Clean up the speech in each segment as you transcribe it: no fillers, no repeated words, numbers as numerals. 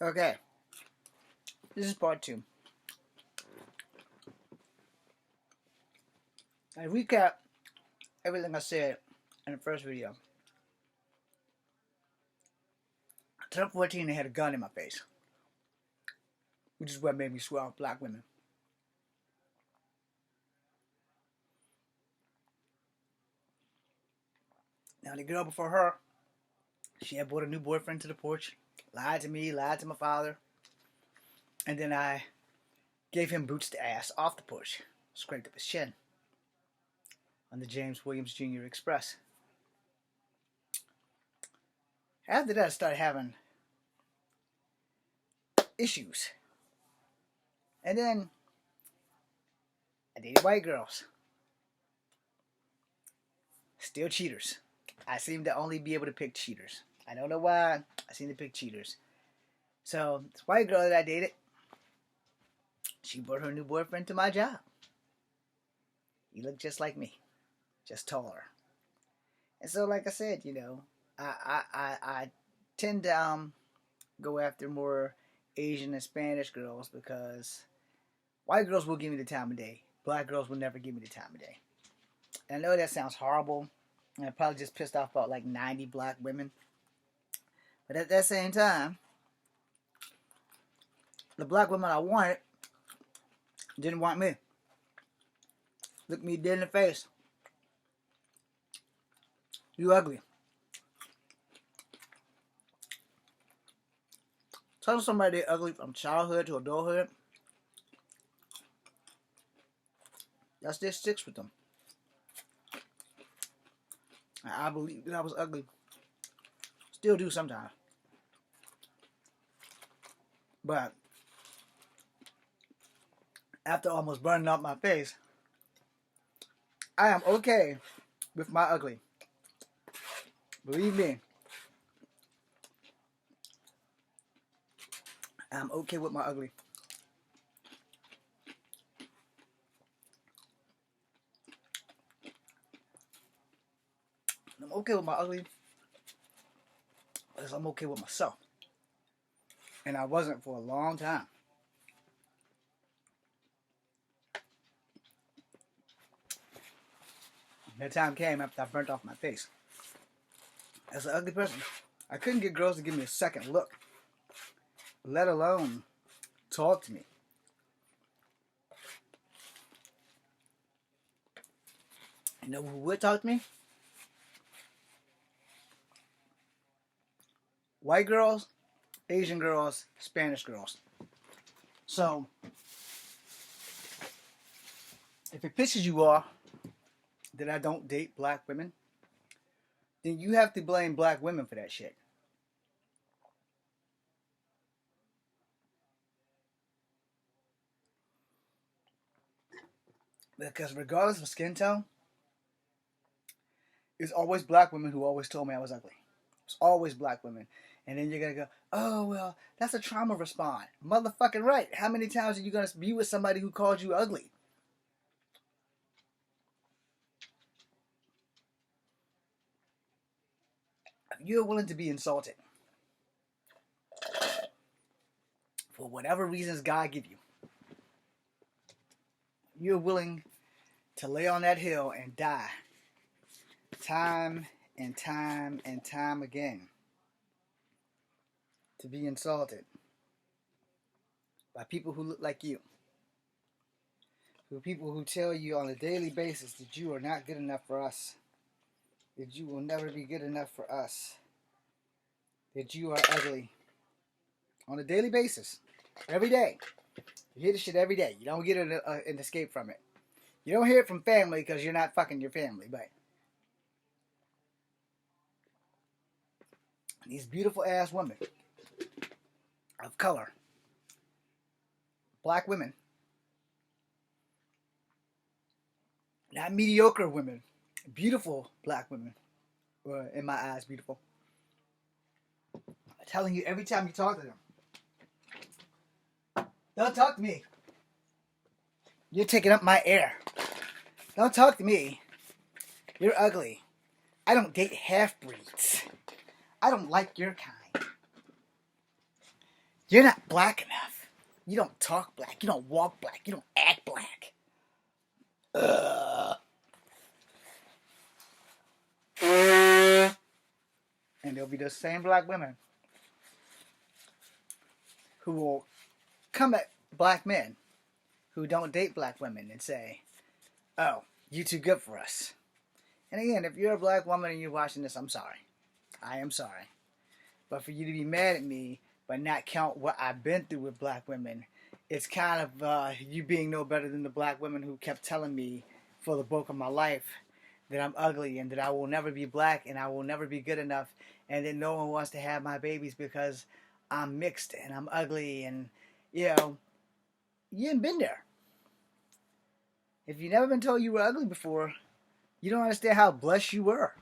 Okay, this is part two. I recap everything I said in the first video. 2014, they had a gun in my face, which is what made me swear off black women. Now, the girl before her, she had brought a new boyfriend to the porch, lied to me, lied to my father, and then I gave him boots to ass off the porch, scraped up his chin on the James Williams Jr. Express. After that, I started having issues. And then I dated white girls. Still cheaters. I seem to only be able to pick cheaters. I don't know why. I seem to pick cheaters. So, this white girl that I dated, she brought her new boyfriend to my job. He looked just like me, just taller. And so, like I said, I tend to go after more Asian and Spanish girls because white girls will give me the time of day. Black girls will never give me the time of day. And I know that sounds horrible. And I probably just pissed off about like 90 black women. But at that same time, the black woman I wanted didn't want me. Looked me dead in the face. You ugly. Telling somebody they're ugly from childhood to adulthood, that still sticks with them. I believe that I was ugly. Still do sometimes. But after almost burning up my face, I am okay with my ugly. Believe me. I'm okay with my ugly. I'm okay with my ugly because I'm okay with myself. And I wasn't for a long time. That time came after I burnt off my face. As an ugly person, I couldn't get girls to give me a second look, let alone talk to me. You know who would talk to me? White girls, Asian girls, Spanish girls. So, if it pisses you off that I don't date black women, then you have to blame black women for that shit. Because regardless of skin tone, it's always black women who always told me I was ugly. It's always black women. And then you're going to go, oh, well, that's a trauma response. Motherfucking right. How many times are you going to be with somebody who called you ugly? You're willing to be insulted for whatever reasons God give you. You're willing to lay on that hill and die time and time and time again to be insulted by people who look like you. For people who tell you on a daily basis that you are not good enough for us, that you will never be good enough for us, that you are ugly. On a daily basis. Every day. You hear this shit every day. You don't get an escape from it. You don't hear it from family because you're not fucking your family, but these beautiful ass women of color, black women, not mediocre women, beautiful black women, or in my eyes, beautiful. I'm telling you every time you talk to them, don't talk to me. You're taking up my air. Don't talk to me. You're ugly. I don't date half-breeds. I don't like your kind. You're not black enough. You don't talk black. You don't walk black. You don't act black. Ugh. And there'll be those same black women who will come at black men who don't date black women and say, oh, you too good for us. And again, if you're a black woman and you're watching this, I'm sorry. I am sorry. But for you to be mad at me but not count what I've been through with black women, it's kind of you being no better than the black women who kept telling me for the bulk of my life that I'm ugly and that I will never be black and I will never be good enough and that no one wants to have my babies because I'm mixed and I'm ugly and, you know, you ain't been there. If you've never been told you were ugly before, you don't understand how blessed you were.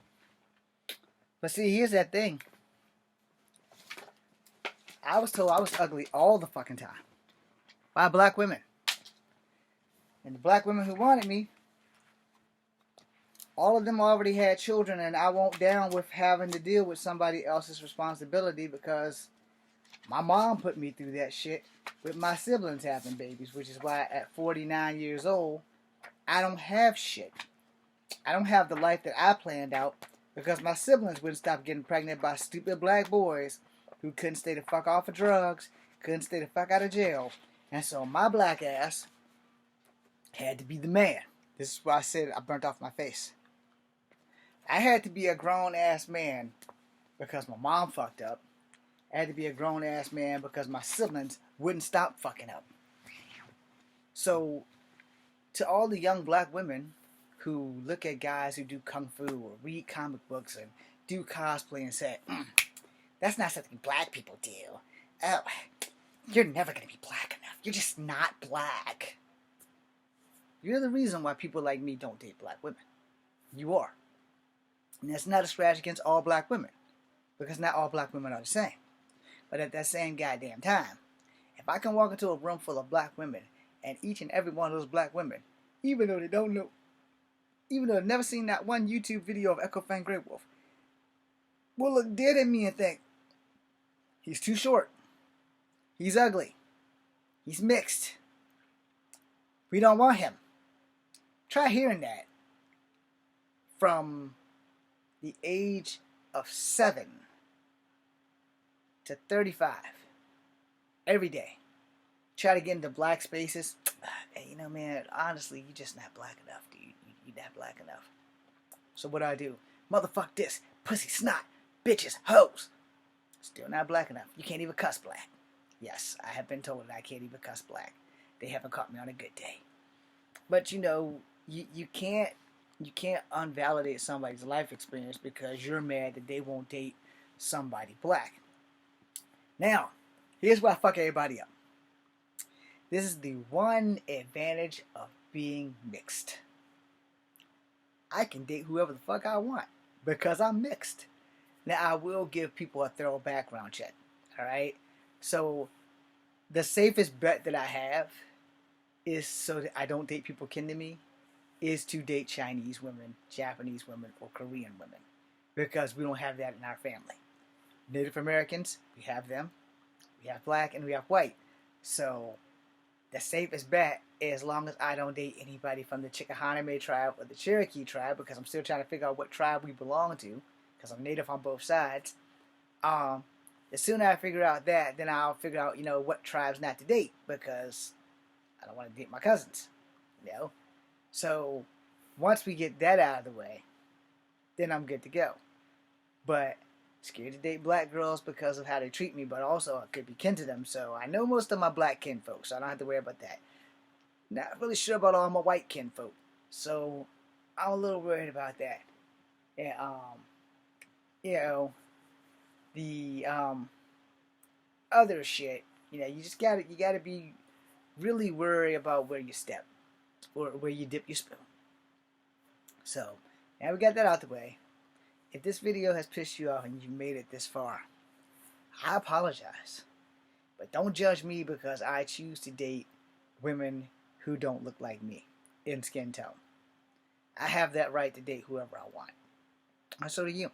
But see, here's that thing. I was told I was ugly all the fucking time by black women. And the black women who wanted me, all of them already had children, and I won't down with having to deal with somebody else's responsibility because my mom put me through that shit with my siblings having babies, which is why at 49 years old, I don't have shit. I don't have the life that I planned out because my siblings wouldn't stop getting pregnant by stupid black boys who couldn't stay the fuck off of drugs, couldn't stay the fuck out of jail. And so my black ass had to be the man. This is why I said I burnt off my face. I had to be a grown-ass man because my mom fucked up. I had to be a grown-ass man because my siblings wouldn't stop fucking up. So, to all the young black women who look at guys who do kung fu or read comic books and do cosplay and say, that's not something black people do. Oh, you're never going to be black enough. You're just not black. You're the reason why people like me don't date black women. You are. And that's not a scratch against all black women, because not all black women are the same. But at that same goddamn time, if I can walk into a room full of black women, and each and every one of those black women, even though they don't know, even though they've never seen that one YouTube video of Echo Fang Grey Wolf, will look dead at me and think, he's too short, he's ugly, he's mixed, we don't want him. Try hearing that from the age of 7 to 35 every day. Try to get into black spaces. Hey, you know, man, honestly, you're just not black enough, dude. You're not black enough. So what do I do? Motherfuck this. Pussy, snot, bitches, hoes. Still not black enough. You can't even cuss black. Yes, I have been told that I can't even cuss black. They haven't caught me on a good day. But you know, you can't unvalidate somebody's life experience because you're mad that they won't date somebody black. Now, here's why I fuck everybody up. This is the one advantage of being mixed. I can date whoever the fuck I want because I'm mixed. Now, I will give people a thorough background check. Alright? So, the safest bet that I have is so that I don't date people kin to me is to date Chinese women, Japanese women, or Korean women. Because we don't have that in our family. Native Americans, we have them. We have black and we have white. So, the safest bet, as long as I don't date anybody from the Chickahominy tribe or the Cherokee tribe, because I'm still trying to figure out what tribe we belong to, because I'm native on both sides. As soon as I figure out that, then I'll figure out, you know, what tribes not to date, because I don't want to date my cousins, you know. So, once we get that out of the way, then I'm good to go. But, scared to date black girls because of how they treat me, but also I could be kin to them, so I know most of my black kin folks, so I don't have to worry about that. Not really sure about all my white kin folk, so I'm a little worried about that. And, you know, the, other shit, you know, you gotta be really worried about where you step, or where you dip your spoon. So, now we got that out the way. If this video has pissed you off and you made it this far, I apologize. But don't judge me because I choose to date women who don't look like me in skin tone. I have that right to date whoever I want. And so do you.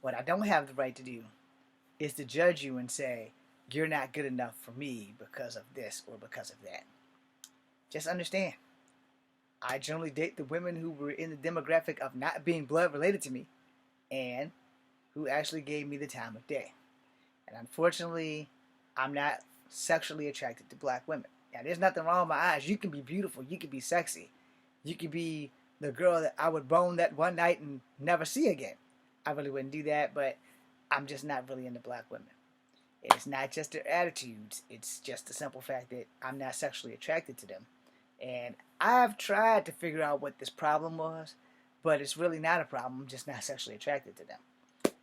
What I don't have the right to do is to judge you and say, you're not good enough for me because of this or because of that. Just understand, I generally date the women who were in the demographic of not being blood related to me and who actually gave me the time of day. And unfortunately, I'm not sexually attracted to black women. Now, there's nothing wrong with my eyes. You can be beautiful. You can be sexy. You can be the girl that I would bone that one night and never see again. I really wouldn't do that, but I'm just not really into black women. It's not just their attitudes. It's just the simple fact that I'm not sexually attracted to them. And I've tried to figure out what this problem was, but it's really not a problem. I'm just not sexually attracted to them.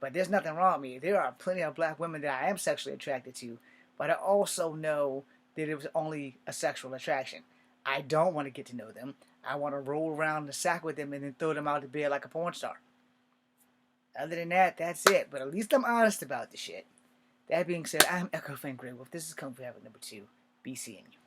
But there's nothing wrong with me. There are plenty of black women that I am sexually attracted to, but I also know that it was only a sexual attraction. I don't want to get to know them. I want to roll around the sack with them and then throw them out of bed like a porn star. Other than that, that's it. But at least I'm honest about the shit. That being said, I'm Echo Fan Grey Wolf. This is Kung Fu Habit number 2. Be seeing you.